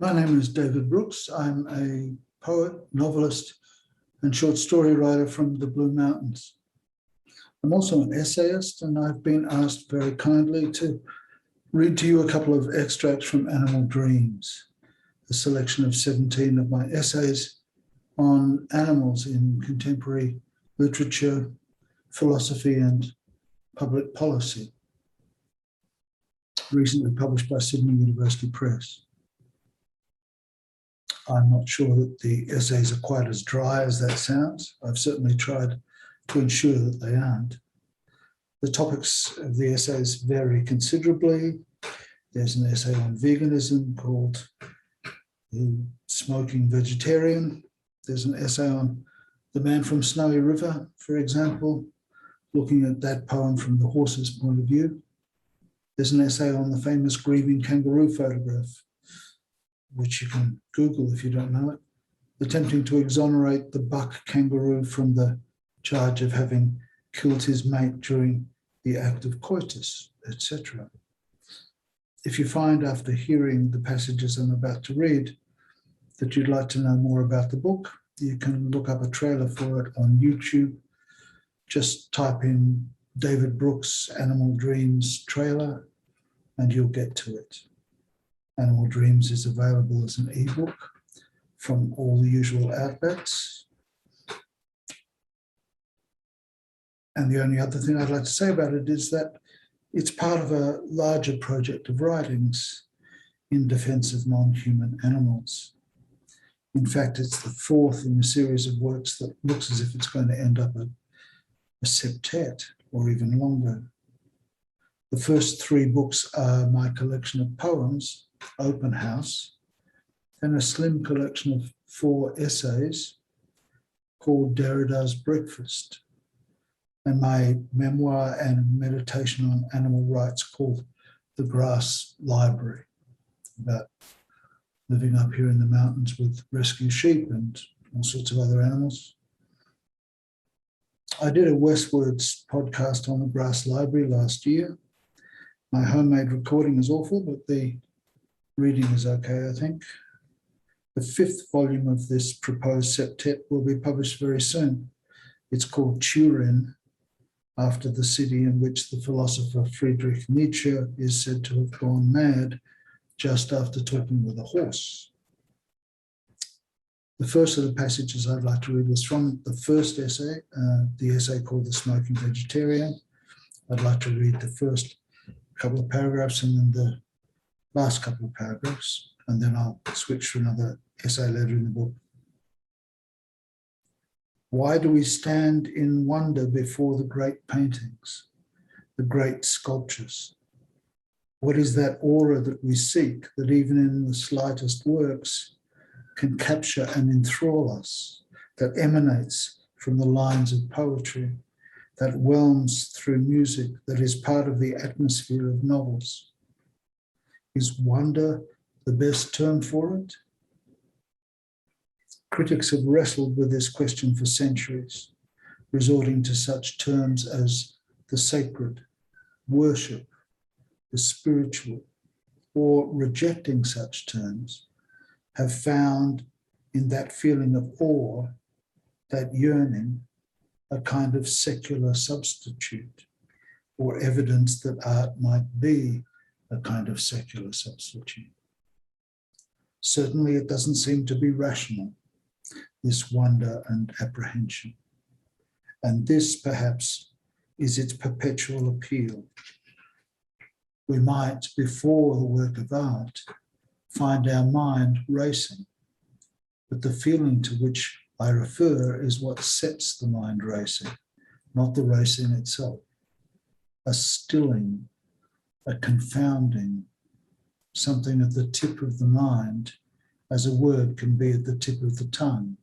My name is David Brooks. I'm a poet, novelist, and short story writer from the Blue Mountains. I'm also an essayist, and I've been asked very kindly to read to you a couple of extracts from Animal Dreams, a selection of 17 of my essays on animals in contemporary literature, philosophy, and public policy, recently published by Sydney University Press. I'm not sure that the essays are quite as dry as that sounds. I've certainly tried to ensure that they aren't. The topics of the essays vary considerably. There's an essay on veganism called The Smoking Vegetarian. There's an essay on The Man from Snowy River, for example, looking at that poem from the horse's point of view. There's an essay on the famous grieving kangaroo photograph, which you can Google if you don't know it, attempting to exonerate the buck kangaroo from the charge of having killed his mate during the act of coitus, etc. If you find after hearing the passages I'm about to read that you'd like to know more about the book, you can look up a trailer for it on YouTube. Just type in David Brooks Animal Dreams trailer and you'll get to it. Animal Dreams is available as an ebook from all the usual outlets. And the only other thing I'd like to say about it is that it's part of a larger project of writings in defense of non-human animals. In fact, it's the fourth in a series of works that looks as if it's going to end up a septet or even longer. The first three books are my collection of poems, Open House, and a slim collection of 4 essays called Derrida's Breakfast, and my memoir and meditation on animal rights called The Grass Library, about living up here in the mountains with rescue sheep and all sorts of other animals. I did a WestWords podcast on the Grass Library last year. My homemade recording is awful, but the reading is okay, I think. The 5th volume of this proposed septet will be published very soon. It's called Turin, after the city in which the philosopher Friedrich Nietzsche is said to have gone mad just after talking with a horse. The first of the passages I'd like to read is from the first essay, the essay called The Smoking Vegetarian. I'd like to read the first couple of paragraphs and then the last couple of paragraphs, and then I'll switch to another essay later in the book. Why do we stand in wonder before the great paintings, the great sculptures? What is that aura that we seek that even in the slightest works can capture and enthrall us, that emanates from the lines of poetry, that whelms through music, that is part of the atmosphere of novels? Is wonder the best term for it? Critics have wrestled with this question for centuries, resorting to such terms as the sacred, worship, the spiritual, or rejecting such terms, have found in that feeling of awe, that yearning, a kind of secular substitute, or evidence that art might be a kind of secular substitute. Certainly it doesn't seem to be rational, this wonder and apprehension. And this, perhaps, is its perpetual appeal. We might, before the work of art, find our mind racing, but the feeling to which I refer is what sets the mind racing, not the racing itself. A stilling, a confounding, something at the tip of the mind, as a word can be at the tip of the tongue,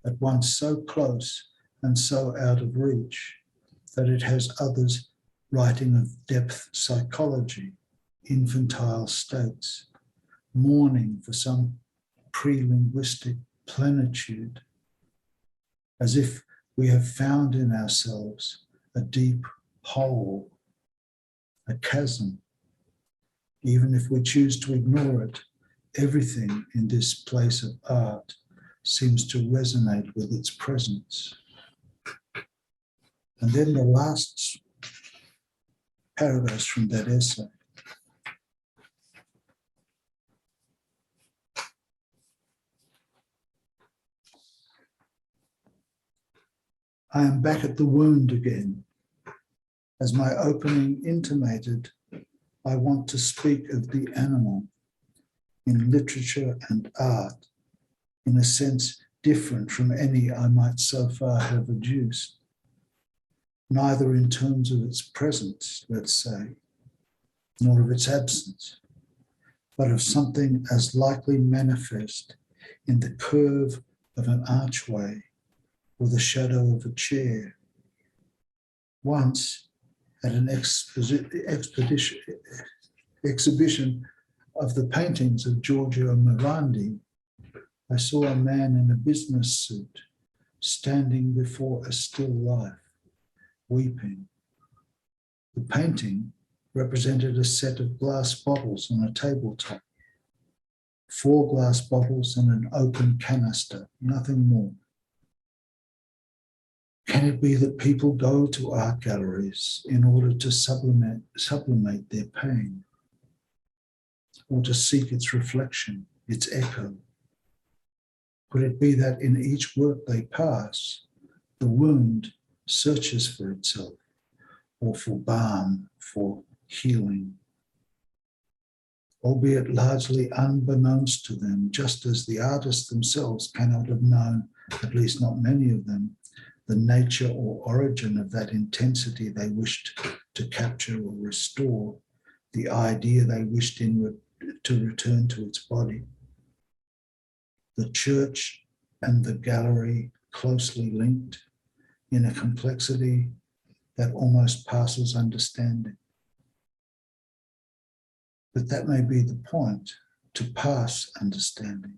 at once so close and so out of reach that it has others writing of depth psychology, infantile states, mourning for some pre-linguistic plenitude, as if we have found in ourselves a deep hole, a chasm. Even if we choose to ignore it, Everything in this place of art seems to resonate with its presence. And then the last paragraphs from that essay. I am back at the wound again. As my opening intimated, I want to speak of the animal in literature and art, in a sense different from any I might so far have adduced, neither in terms of its presence, let's say, nor of its absence, but of something as likely manifest in the curve of an archway or the shadow of a chair. Once, at an exhibition of the paintings of Giorgio Morandi, I saw a man in a business suit standing before a still life, weeping. The painting represented a set of glass bottles on a tabletop, 4 glass bottles and an open canister, nothing more. Can it be that people go to art galleries in order to sublimate their pain, or to seek its reflection, its echo? Could it be that in each work they pass, the wound searches for itself, or for balm, for healing, albeit largely unbeknownst to them, just as the artists themselves cannot have known, at least not many of them, the nature or origin of that intensity they wished to capture or restore, the idea they wished to return to its body. The church and the gallery closely linked in a complexity that almost passes understanding. But that may be the point, to pass understanding,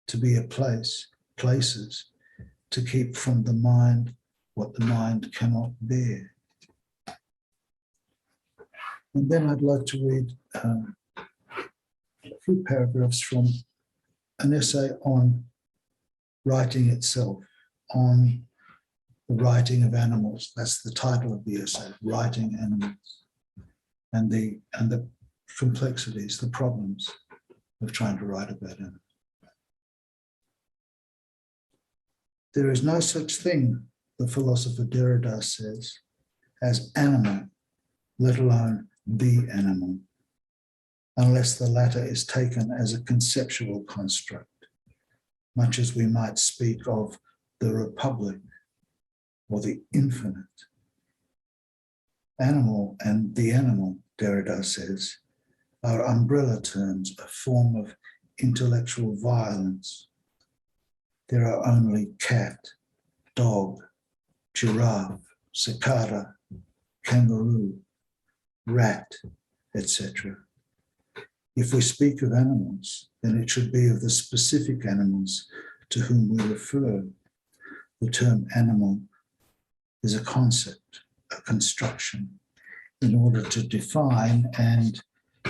to be a place, places, to keep from the mind what the mind cannot bear. And then I'd like to read a few paragraphs from an essay on writing itself, on the writing of animals. That's the title of the essay, Writing Animals, and the complexities, the problems of trying to write about animals. There is no such thing, the philosopher Derrida says, as animal, let alone the animal, unless the latter is taken as a conceptual construct, much as we might speak of the republic or the infinite. Animal and the animal, Derrida says, are umbrella terms, a form of intellectual violence. There are only cat, dog, giraffe, cicada, kangaroo, rat, etc. If we speak of animals, then it should be of the specific animals to whom we refer. The term animal is a concept, a construction, in order to define and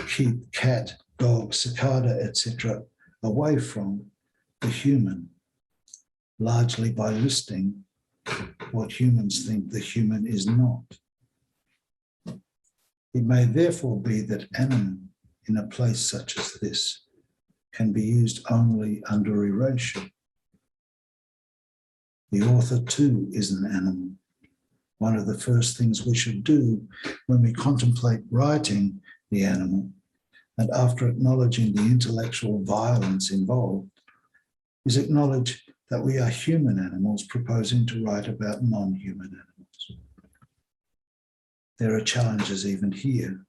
keep cat, dog, cicada, etc. away from the human, largely by listing what humans think the human is not. It may therefore be that animal, in a place such as this, can be used only under erasure. The author too is an animal. One of the first things we should do when we contemplate writing the animal, and after acknowledging the intellectual violence involved, is acknowledge that we are human animals proposing to write about non-human animals. There are challenges even here.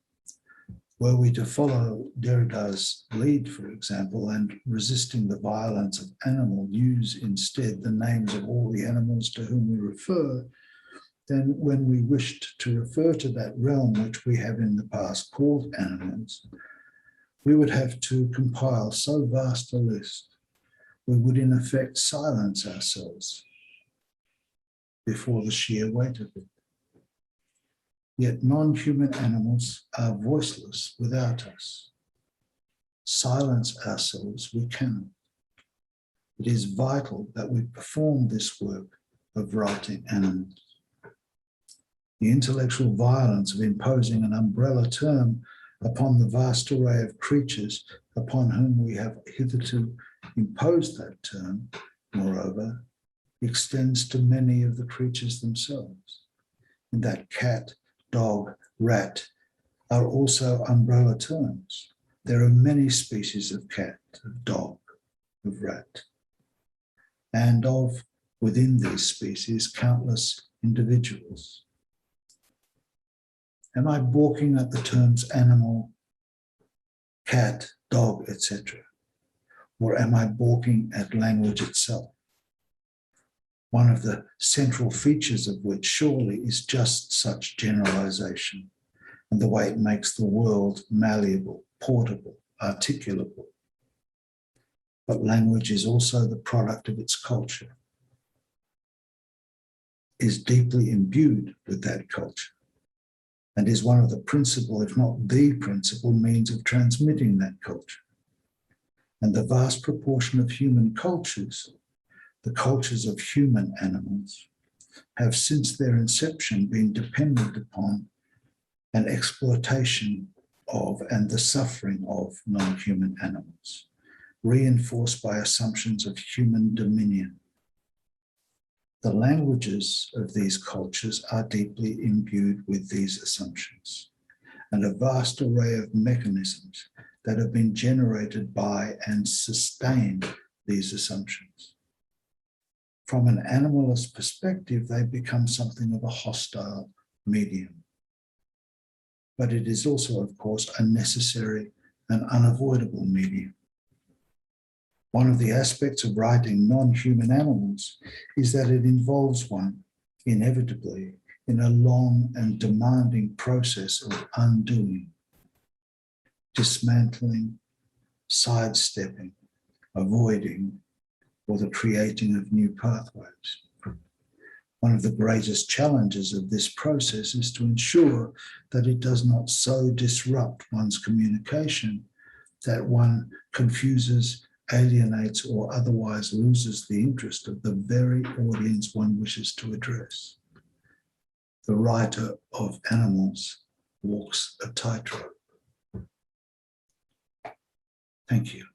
Were we to follow Derrida's lead, for example, and resisting the violence of animal, use instead the names of all the animals to whom we refer, then when we wished to refer to that realm which we have in the past called animals, we would have to compile so vast a list, we would in effect silence ourselves before the sheer weight of it. Yet non-human animals are voiceless without us. silence ourselves, we cannot. It is vital that we perform this work of righting animals. The intellectual violence of imposing an umbrella term upon the vast array of creatures upon whom we have hitherto imposed that term, moreover, extends to many of the creatures themselves, in that cat, dog, rat are also umbrella terms. There are many species of cat, of dog, of rat, and of, within these species, countless individuals. Am I balking at the terms animal, cat, dog, etc.? Or am I balking at language itself? One of the central features of which surely is just such generalization and the way it makes the world malleable, portable, articulable. But language is also the product of its culture, is deeply imbued with that culture, and is one of the principal, if not the principal, means of transmitting that culture. And the vast proportion of human cultures, the cultures of human animals, have since their inception been dependent upon an exploitation of and the suffering of non-human animals, reinforced by assumptions of human dominion. The languages of these cultures are deeply imbued with these assumptions, and a vast array of mechanisms that have been generated by and sustain these assumptions. From an animalist perspective, they become something of a hostile medium. But it is also, of course, a necessary and unavoidable medium. One of the aspects of writing non-human animals is that it involves one, inevitably, in a long and demanding process of undoing, dismantling, sidestepping, avoiding, or the creating of new pathways. One of the greatest challenges of this process is to ensure that it does not so disrupt one's communication that one confuses, alienates, or otherwise loses the interest of the very audience one wishes to address. The writer of animals walks a tightrope. Thank you.